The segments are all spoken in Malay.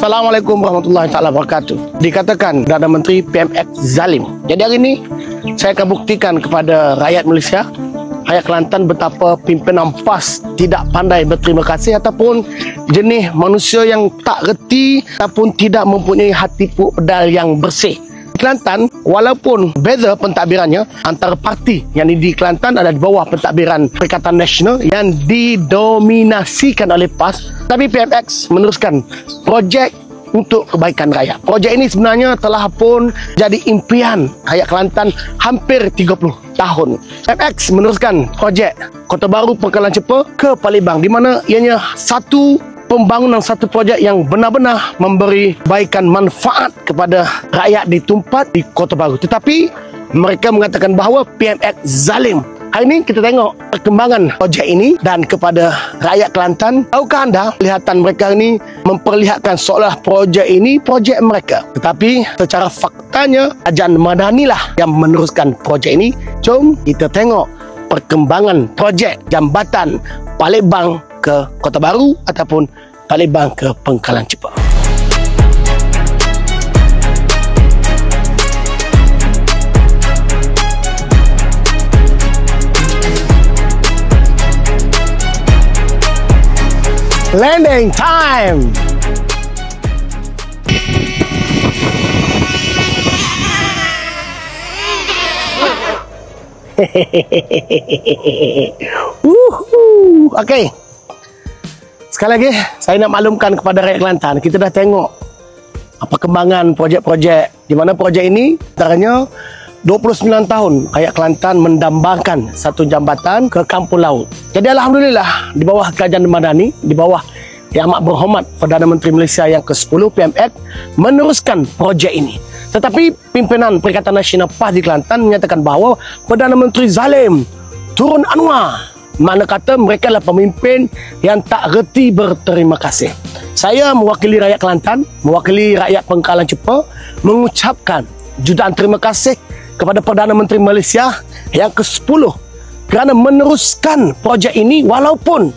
Assalamualaikum warahmatullahi wabarakatuh. Dikatakan Perdana Menteri PMX zalim. Jadi hari ini saya akan buktikan kepada rakyat Malaysia, rakyat Kelantan, betapa pimpinan PAS tidak pandai berterima kasih ataupun jenis manusia yang tak reti ataupun tidak mempunyai hati pedal yang bersih. Kelantan, walaupun beza pentadbirannya antara parti yang di Kelantan ada di bawah pentadbiran Perikatan Nasional yang didominasikan oleh PAS, tapi PMX meneruskan projek untuk kebaikan rakyat. Projek ini sebenarnya telah pun jadi impian rakyat Kelantan hampir 30 tahun. PMX meneruskan projek Kota Baru Pangkalan Cepa ke Palembang, di mana ianya satu pembangunan satu projek yang benar-benar memberi kebaikan manfaat kepada rakyat di tempat di Kota Baru. Tetapi mereka mengatakan bahawa PMX zalim. Hari ini kita tengok perkembangan projek ini dan kepada rakyat Kelantan. Tahukah anda, kelihatan mereka ini memperlihatkan seolah projek ini projek mereka. Tetapi secara faktanya Kerajaan Madani lah yang meneruskan projek ini. Jom kita tengok perkembangan projek jambatan Palembang ke Kota Baru ataupun Palembang ke Pangkalan Cepa. Landing time. Okey. Sekali lagi saya nak maklumkan kepada rakyat Kelantan, kita dah tengok perkembangan projek-projek di mana projek ini antaranya 29 tahun rakyat Kelantan mendambakan satu jambatan ke kampung laut. Jadi alhamdulillah di bawah Kerajaan Madani, di bawah Yang Amat Berhormat Perdana Menteri Malaysia yang ke-10 PMX meneruskan projek ini. Tetapi pimpinan Perikatan Nasional PAS di Kelantan menyatakan bahawa Perdana Menteri zalim, turun Anwar. Mana kata mereka adalah pemimpin yang tak reti berterima kasih. Saya mewakili rakyat Kelantan, mewakili rakyat Pangkalan Cepa, mengucapkan jutaan terima kasih kepada Perdana Menteri Malaysia yang ke-10 kerana meneruskan projek ini walaupun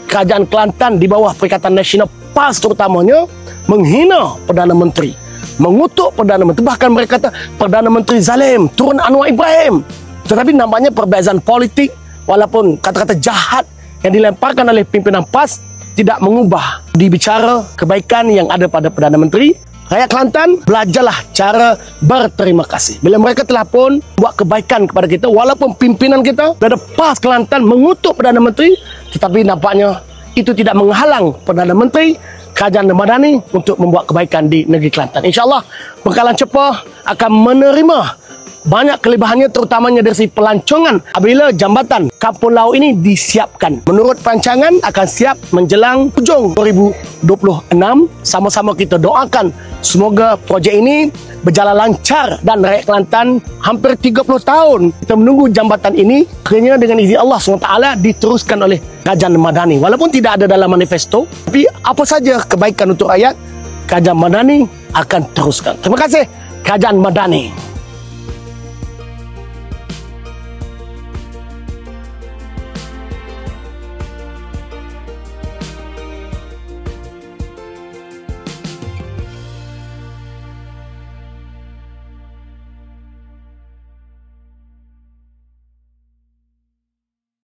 Kerajaan Kelantan di bawah Perikatan Nasional PAS terutamanya menghina Perdana Menteri, mengutuk Perdana Menteri, bahkan mereka kata Perdana Menteri zalim, turun Anwar Ibrahim. Tetapi nampaknya perbezaan politik, walaupun kata-kata jahat yang dilemparkan oleh pimpinan PAS tidak mengubah dibicara kebaikan yang ada pada Perdana Menteri. Rakyat Kelantan, belajarlah cara berterima kasih. Bila mereka telah pun buat kebaikan kepada kita, walaupun pimpinan kita dari PAS Kelantan mengutuk Perdana Menteri, tetapi nampaknya itu tidak menghalang Perdana Menteri Kerajaan Madani untuk membuat kebaikan di negeri Kelantan. InsyaAllah Pangkalan Cepa akan menerima banyak kelebihannya, terutamanya dari segi pelancongan apabila jambatan kampung laut ini disiapkan. Menurut perancangan akan siap menjelang hujung 2026. Sama-sama kita doakan semoga projek ini berjalan lancar dan rakyat Kelantan hampir 30 tahun kita menunggu jambatan ini akhirnya dengan izin Allah SWT diteruskan oleh Kerajaan Madani. Walaupun tidak ada dalam manifesto, tapi apa saja kebaikan untuk rakyat, Kerajaan Madani akan teruskan. Terima kasih Kerajaan Madani.